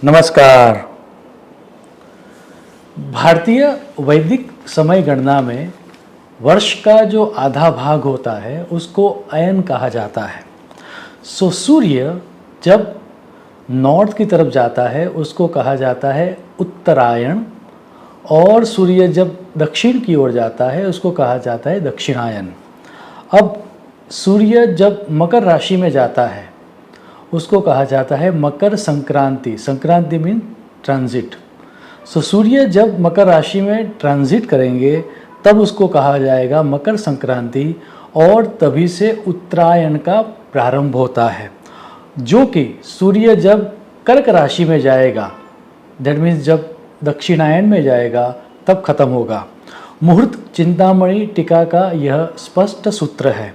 नमस्कार। भारतीय वैदिक समय गणना में वर्ष का जो आधा भाग होता है उसको अयन कहा जाता है। सूर्य जब नॉर्थ की तरफ जाता है उसको कहा जाता है उत्तरायण, और सूर्य जब दक्षिण की ओर जाता है उसको कहा जाता है दक्षिणायन। अब सूर्य जब मकर राशि में जाता है उसको कहा जाता है मकर संक्रांति। Sankranti mean transit. सूर्य जब मकर राशि में ट्रांजिट करेंगे तब उसको कहा जाएगा मकर संक्रांति, और तभी से उत्तरायण का प्रारंभ होता है, जो कि सूर्य जब कर्क राशि में जाएगा, दैट मीन्स जब दक्षिणायन में जाएगा तब खत्म होगा। मुहूर्त चिंतामणि टीका का यह स्पष्ट सूत्र है,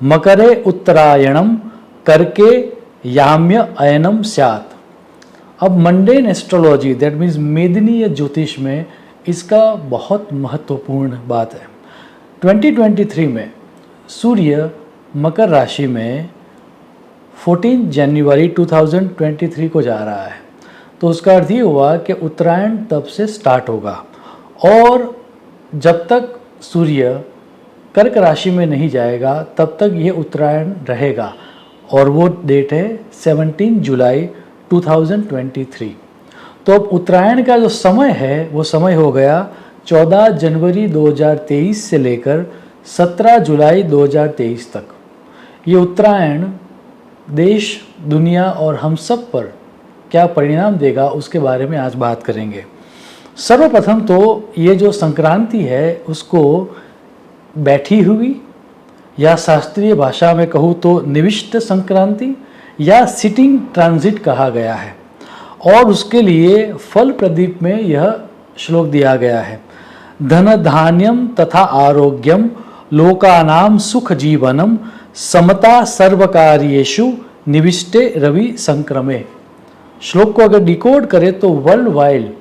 मकरे उत्तरायणम करके याम्य अयनम स्यात्। अब मंडेन एस्ट्रोलॉजी दैट मीन्स मेदिनीय ज्योतिष में इसका बहुत महत्वपूर्ण बात है। 2023 में सूर्य मकर राशि में 14 जनवरी 2023 को जा रहा है, तो उसका अर्थ ये हुआ कि उत्तरायण तब से स्टार्ट होगा, और जब तक सूर्य कर्क राशि में नहीं जाएगा तब तक ये उत्तरायण रहेगा, और वो डेट है 17 जुलाई 2023। तो अब उत्तरायण का जो समय है वो समय हो गया 14 जनवरी 2023 से लेकर 17 जुलाई 2023 तक। ये उत्तरायण देश, दुनिया और हम सब पर क्या परिणाम देगा उसके बारे में आज बात करेंगे। सर्वप्रथम तो ये जो संक्रांति है उसको बैठी हुई, या शास्त्रीय भाषा में कहूँ तो निविष्ट संक्रांति या सिटिंग ट्रांजिट कहा गया है, और उसके लिए फल प्रदीप में यह श्लोक दिया गया है, धन धान्यम तथा आरोग्यम लोकानाम सुख जीवनम समता सर्वकार्येषु निविष्टे रवि संक्रमे। श्लोक को अगर डिकोड करें तो वर्ल्ड वाइड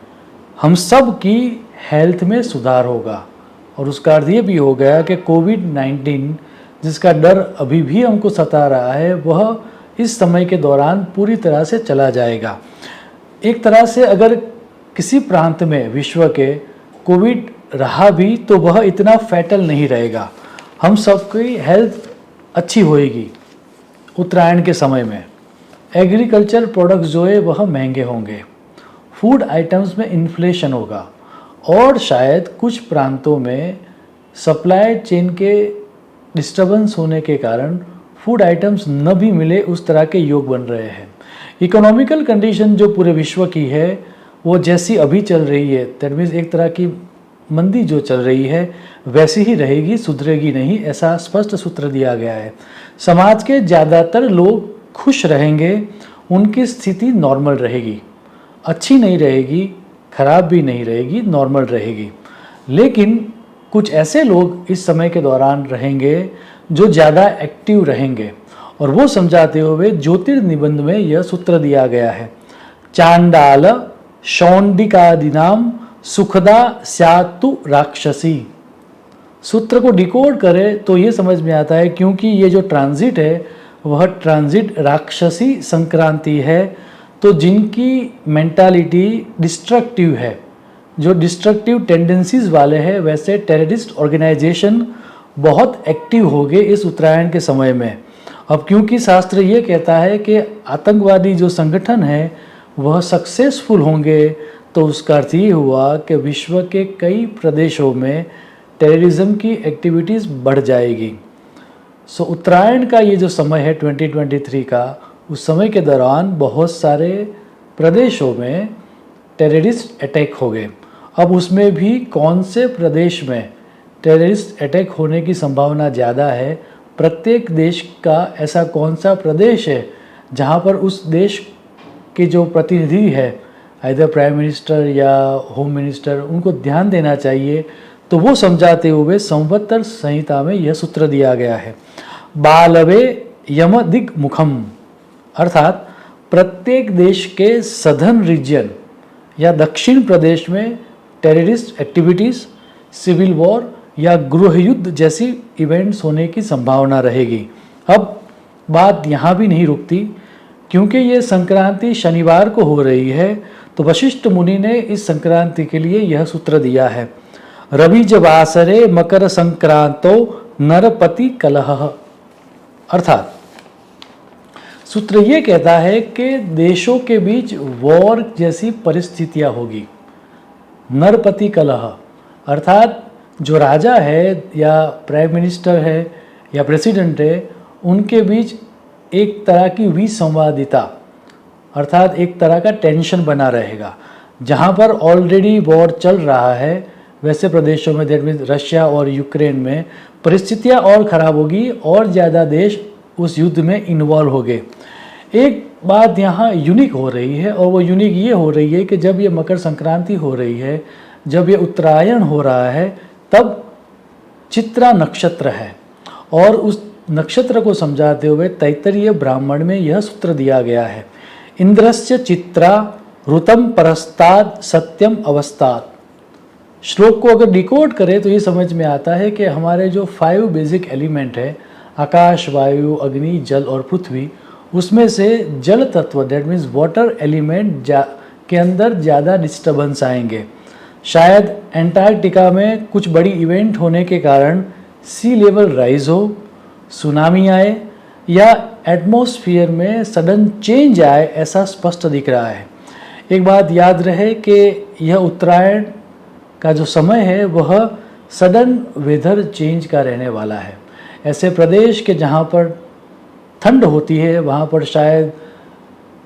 हम सब की हेल्थ में सुधार होगा, और उसका अर्थ ये भी हो गया कि कोविड-19 जिसका डर अभी भी हमको सता रहा है वह इस समय के दौरान पूरी तरह से चला जाएगा। एक तरह से अगर किसी प्रांत में विश्व के कोविड रहा भी तो वह इतना फैटल नहीं रहेगा, हम सबकी हेल्थ अच्छी होएगी। उत्तरायण के समय में एग्रीकल्चर प्रोडक्ट्स जो है वह महंगे होंगे, फूड आइटम्स में इन्फ्लेशन होगा, और शायद कुछ प्रांतों में सप्लाई चेन के डिस्टर्बेंस होने के कारण फूड आइटम्स न भी मिले, उस तरह के योग बन रहे हैं। इकोनॉमिकल कंडीशन जो पूरे विश्व की है वो जैसी अभी चल रही है, दैट मीन्स एक तरह की मंदी जो चल रही है वैसी ही रहेगी, सुधरेगी नहीं, ऐसा स्पष्ट सूत्र दिया गया है। समाज के ज़्यादातर लोग खुश रहेंगे, उनकी स्थिति नॉर्मल रहेगी, अच्छी नहीं रहेगी, खराब भी नहीं रहेगी, नॉर्मल रहेगी। लेकिन कुछ ऐसे लोग इस समय के दौरान रहेंगे जो ज़्यादा एक्टिव रहेंगे, और वो समझाते हुए ज्योतिर्निबंध में यह सूत्र दिया गया है, चांडाल शौंडिकादिनाम सुखदा स्यात्तु राक्षसी। सूत्र को डिकोड करें तो ये समझ में आता है, क्योंकि ये जो ट्रांजिट है वह ट्रांजिट राक्षसी संक्रांति है, तो जिनकी मेंटालिटी डिस्ट्रक्टिव है, जो डिस्ट्रक्टिव टेंडेंसीज वाले हैं, वैसे टेररिस्ट ऑर्गेनाइजेशन बहुत एक्टिव हो गए इस उत्तरायण के समय में। अब क्योंकि शास्त्र ये कहता है कि आतंकवादी जो संगठन है वह सक्सेसफुल होंगे, तो उसका अर्थ ये हुआ कि विश्व के कई प्रदेशों में टेररिज्म की एक्टिविटीज़ बढ़ जाएगी। उत्तरायण का ये जो समय है 2023 का, उस समय के दौरान बहुत सारे प्रदेशों में टेररिस्ट अटैक हो गए। अब उसमें भी कौन से प्रदेश में टेररिस्ट अटैक होने की संभावना ज़्यादा है, प्रत्येक देश का ऐसा कौन सा प्रदेश है जहाँ पर उस देश के जो प्रतिनिधि है, आइदर प्राइम मिनिस्टर या होम मिनिस्टर, उनको ध्यान देना चाहिए। तो वो समझाते हुए संवत्सर संहिता में यह सूत्र दिया गया है, बालवे यम दिग मुखम, अर्थात प्रत्येक देश के सदर्न रीजन या दक्षिण प्रदेश में टेररिस्ट एक्टिविटीज़, सिविल वॉर या गृह युद्ध जैसी इवेंट्स होने की संभावना रहेगी। अब बात यहाँ भी नहीं रुकती, क्योंकि ये संक्रांति शनिवार को हो रही है, तो वशिष्ठ मुनि ने इस संक्रांति के लिए यह सूत्र दिया है, रविजवासरे मकर संक्रांतो नरपति कलह। अर्थात सूत्र ये कहता है कि देशों के बीच वॉर जैसी परिस्थितियां होगी। नरपति कलह अर्थात जो राजा है या प्राइम मिनिस्टर है या प्रेसिडेंट है, उनके बीच एक तरह की विसंवादिता अर्थात एक तरह का टेंशन बना रहेगा। जहाँ पर ऑलरेडी वॉर चल रहा है, वैसे प्रदेशों में दैट मीन्स रशिया और यूक्रेन में परिस्थितियाँ और ख़राब होगी और ज़्यादा देश उस युद्ध में इन्वॉल्व हो गए। एक बात यहाँ यूनिक हो रही है, और वो यूनिक ये हो रही है कि जब ये मकर संक्रांति हो रही है, जब ये उत्तरायण हो रहा है, तब चित्रा नक्षत्र है। और उस नक्षत्र को समझाते हुए तैत्तरीय ब्राह्मण में यह सूत्र दिया गया है, इंद्रस्य चित्रा ऋतम परस्ताद सत्यम अवस्थात। श्लोक को अगर डिकोड करें तो ये समझ में आता है कि हमारे जो 5 बेसिक एलिमेंट है, आकाश, वायु, अग्नि, जल और पृथ्वी, उसमें से जल तत्व दैट मीन्स वाटर एलिमेंट के अंदर ज़्यादा डिस्टर्बेंस आएंगे। शायद एंटार्क्टिका में कुछ बड़ी इवेंट होने के कारण सी लेवल राइज हो, सुनामी आए या एटमॉस्फेयर में सडन चेंज आए, ऐसा स्पष्ट दिख रहा है। एक बात याद रहे कि यह उत्तरायण का जो समय है वह सडन वेदर चेंज का रहने वाला है। ऐसे प्रदेश के जहाँ पर ठंड होती है वहाँ पर शायद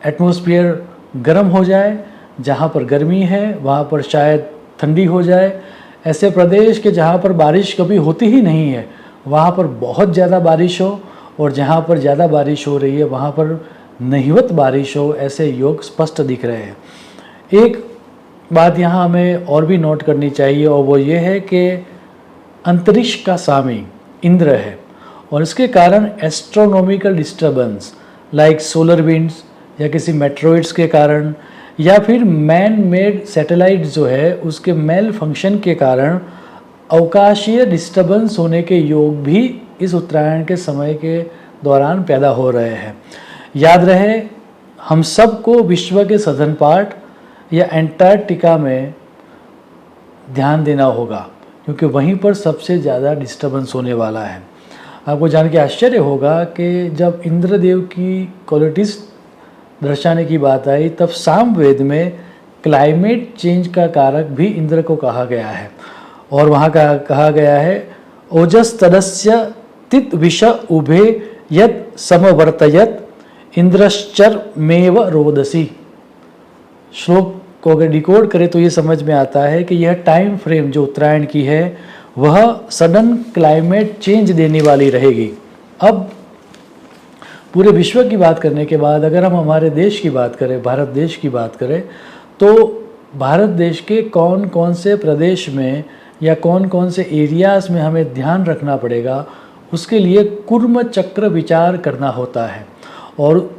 एटमॉस्फेयर गर्म हो जाए, जहाँ पर गर्मी है वहाँ पर शायद ठंडी हो जाए। ऐसे प्रदेश के जहाँ पर बारिश कभी होती ही नहीं है वहाँ पर बहुत ज़्यादा बारिश हो, और जहाँ पर ज़्यादा बारिश हो रही है वहाँ पर नहिवत बारिश हो, ऐसे योग स्पष्ट दिख रहे हैं। एक बात यहाँ हमें और भी नोट करनी चाहिए, और वो ये है कि अंतरिक्ष का स्वामी इंद्र है, और इसके कारण astronomical disturbance like solar winds या किसी मेट्रोइड्स के कारण या फिर मैन मेड सैटेलाइट जो है उसके मेल फंक्शन के कारण अवकाशीय डिस्टर्बेंस होने के योग भी इस उत्तरायण के समय के दौरान पैदा हो रहे हैं। याद रहे, हम सबको विश्व के सदर्न पार्ट या एंटार्क्टिका में ध्यान देना होगा, क्योंकि वहीं पर सबसे ज़्यादा डिस्टर्बेंस होने वाला है। आपको जान के आश्चर्य होगा कि जब इंद्रदेव की क्वालिटीज़ दर्शाने की बात आई, तब सामवेद में क्लाइमेट चेंज का कारक भी इंद्र को कहा गया है, और वहाँ का कहा गया है, ओजस तदस्य तित विष उभे यत समवर्तयत इंद्रश्चर मेव रोदसी। श्लोक को अगर डिकोड करें तो ये समझ में आता है कि यह टाइम फ्रेम जो उत्तरायण की है वह सडन क्लाइमेट चेंज देने वाली रहेगी। अब पूरे विश्व की बात करने के बाद अगर हम हमारे देश की बात करें, भारत देश की बात करें, तो भारत देश के कौन कौन से प्रदेश में या कौन कौन से एरियाज़ में हमें ध्यान रखना पड़ेगा, उसके लिए कुर्म चक्र विचार करना होता है। और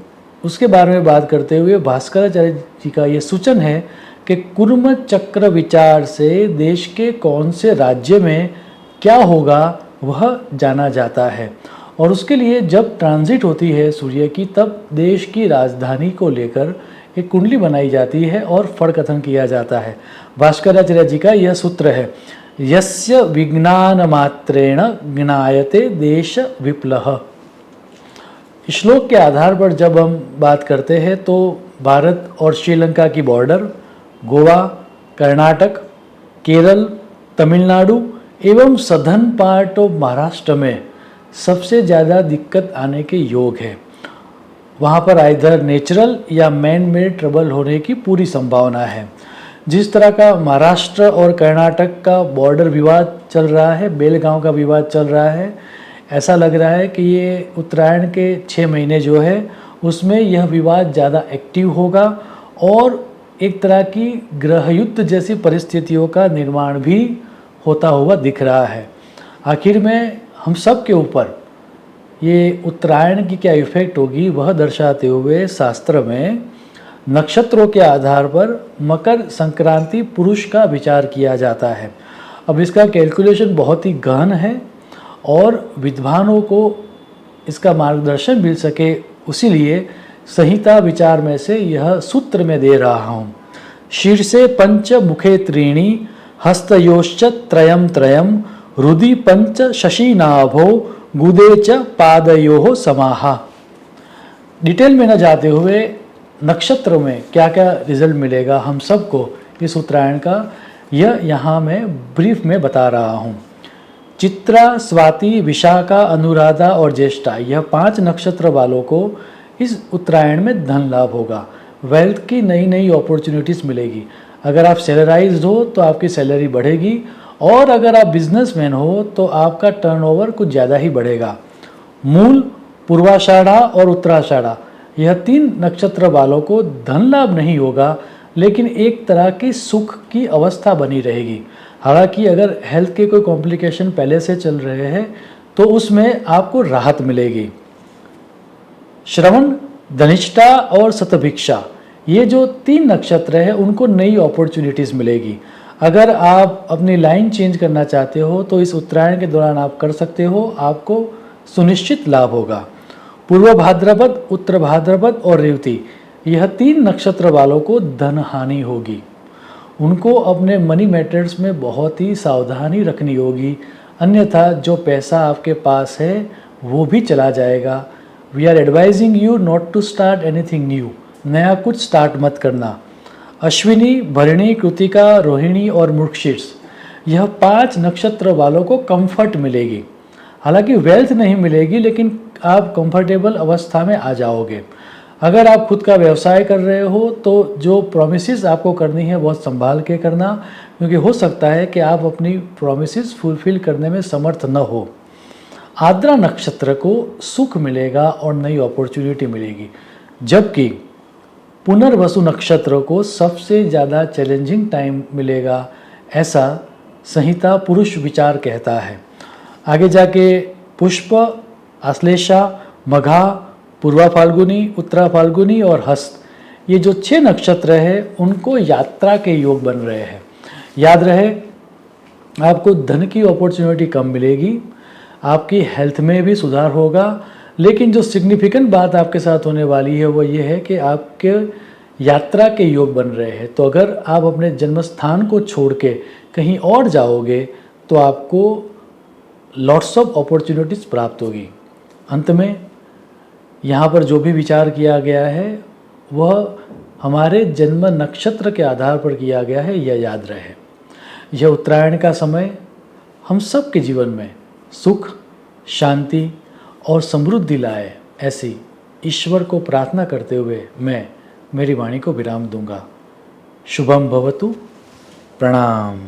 उसके बारे में बात करते हुए भास्कराचार्य जी का ये सूचन है कि कुर्म चक्र विचार से देश के कौन से राज्य में क्या होगा वह जाना जाता है, और उसके लिए जब ट्रांजिट होती है सूर्य की, तब देश की राजधानी को लेकर एक कुंडली बनाई जाती है और फड़ कथन किया जाता है। भास्कराचार्य जी का यह सूत्र है, यस्य विज्ञान मात्रेण ज्ञायते देश विप्लह। श्लोक के आधार पर जब हम बात करते हैं तो भारत और श्रीलंका की बॉर्डर, गोवा, कर्नाटक, केरल, तमिलनाडु एवं सदर्न पार्ट ऑफ महाराष्ट्र में सबसे ज़्यादा दिक्कत आने के योग है। वहाँ पर आइदर नेचुरल या मैन मेड ट्रबल होने की पूरी संभावना है। जिस तरह का महाराष्ट्र और कर्नाटक का बॉर्डर विवाद चल रहा है, बेलगांव का विवाद चल रहा है, ऐसा लग रहा है कि ये उत्तरायण के 6 महीने जो है उसमें यह विवाद ज़्यादा एक्टिव होगा और एक तरह की गृह युद्ध जैसी परिस्थितियों का निर्माण भी होता हुआ दिख रहा है। आखिर में हम सब के ऊपर ये उत्तरायण की क्या इफ़ेक्ट होगी वह दर्शाते हुए शास्त्र में नक्षत्रों के आधार पर मकर संक्रांति पुरुष का विचार किया जाता है। अब इसका कैलकुलेशन बहुत ही गहन है और विद्वानों को इसका मार्गदर्शन मिल सके, उसीलिए संहिता विचार में से यह सूत्र में दे रहा हूँ। शीर्षे पंच मुखे त्रीणि हस्तयोश्च त्रयम त्रयम हृदि पंच शशिनाभो गुदे च पादयोः समाहा। डिटेल में न जाते हुए नक्षत्रों में क्या क्या रिजल्ट मिलेगा हम सबको इस उत्तरायण का, यह यहाँ मैं ब्रीफ में बता रहा हूँ। चित्रा, स्वाति, विशाखा, अनुराधा और ज्येष्ठा, यह 5 नक्षत्र वालों को इस उत्तरायण में धन लाभ होगा। वेल्थ की नई नई अपॉर्चुनिटीज़ मिलेगी। अगर आप सैलराइज्ड हो तो आपकी सैलरी बढ़ेगी, और अगर आप बिजनेसमैन हो तो आपका टर्नओवर कुछ ज़्यादा ही बढ़ेगा। मूल, पूर्वाषाढ़ा और उत्तराषाढ़ा, यह 3 नक्षत्र वालों को धन लाभ नहीं होगा, लेकिन एक तरह की सुख की अवस्था बनी रहेगी। हालांकि अगर हेल्थ के कोई कॉम्प्लिकेशन पहले से चल रहे हैं तो उसमें आपको राहत मिलेगी। श्रवण, धनिष्ठा और शतभिक्षा, ये जो 3 नक्षत्र हैं उनको नई अपॉर्चुनिटीज़ मिलेगी। अगर आप अपनी लाइन चेंज करना चाहते हो तो इस उत्तरायण के दौरान आप कर सकते हो, आपको सुनिश्चित लाभ होगा। पूर्व भाद्रपद, उत्तर भाद्रपद और रेवती, यह 3 नक्षत्र वालों को धन हानि होगी। उनको अपने मनी मैटर्स में बहुत ही सावधानी रखनी होगी, अन्यथा जो पैसा आपके पास है वो भी चला जाएगा। We are advising you not to start anything new, नया कुछ स्टार्ट मत करना। अश्विनी, भरणी, कृतिका, रोहिणी और मृगशीर्ष, यह 5 नक्षत्र वालों को कंफर्ट मिलेगी। हालांकि वेल्थ नहीं मिलेगी, लेकिन आप कंफर्टेबल अवस्था में आ जाओगे। अगर आप खुद का व्यवसाय कर रहे हो तो जो प्रॉमिसेस आपको करनी है बहुत संभाल के करना, क्योंकि हो सकता है कि आप अपनी प्रॉमिसेस फुलफिल करने में समर्थ न हो। आद्रा नक्षत्र को सुख मिलेगा और नई अपॉर्चुनिटी मिलेगी, जबकि पुनर्वसु नक्षत्र को सबसे ज़्यादा चैलेंजिंग टाइम मिलेगा, ऐसा संहिता पुरुष विचार कहता है। आगे जाके पुष्प, आश्लेषा, मघा, पूर्वा फाल्गुनी, उत्तरा फाल्गुनी और हस्त, ये जो 6 नक्षत्र हैं उनको यात्रा के योग बन रहे हैं। याद रहे, आपको धन की अपॉर्चुनिटी कम मिलेगी, आपकी हेल्थ में भी सुधार होगा, लेकिन जो सिग्निफिकेंट बात आपके साथ होने वाली है वो ये है कि आपके यात्रा के योग बन रहे हैं। तो अगर आप अपने जन्म स्थान को छोड़ के कहीं और जाओगे तो आपको लॉट्स ऑफ अपॉर्चुनिटीज़ प्राप्त होगी। अंत में यहाँ पर जो भी विचार किया गया है वह हमारे जन्म नक्षत्र के आधार पर किया गया है, यह याद रहे। यह उत्तरायण का समय हम सब के जीवन में सुख, शांति और समृद्धि लाए, ऐसी ईश्वर को प्रार्थना करते हुए मैं मेरी वाणी को विराम दूंगा। शुभम भवतु। प्रणाम।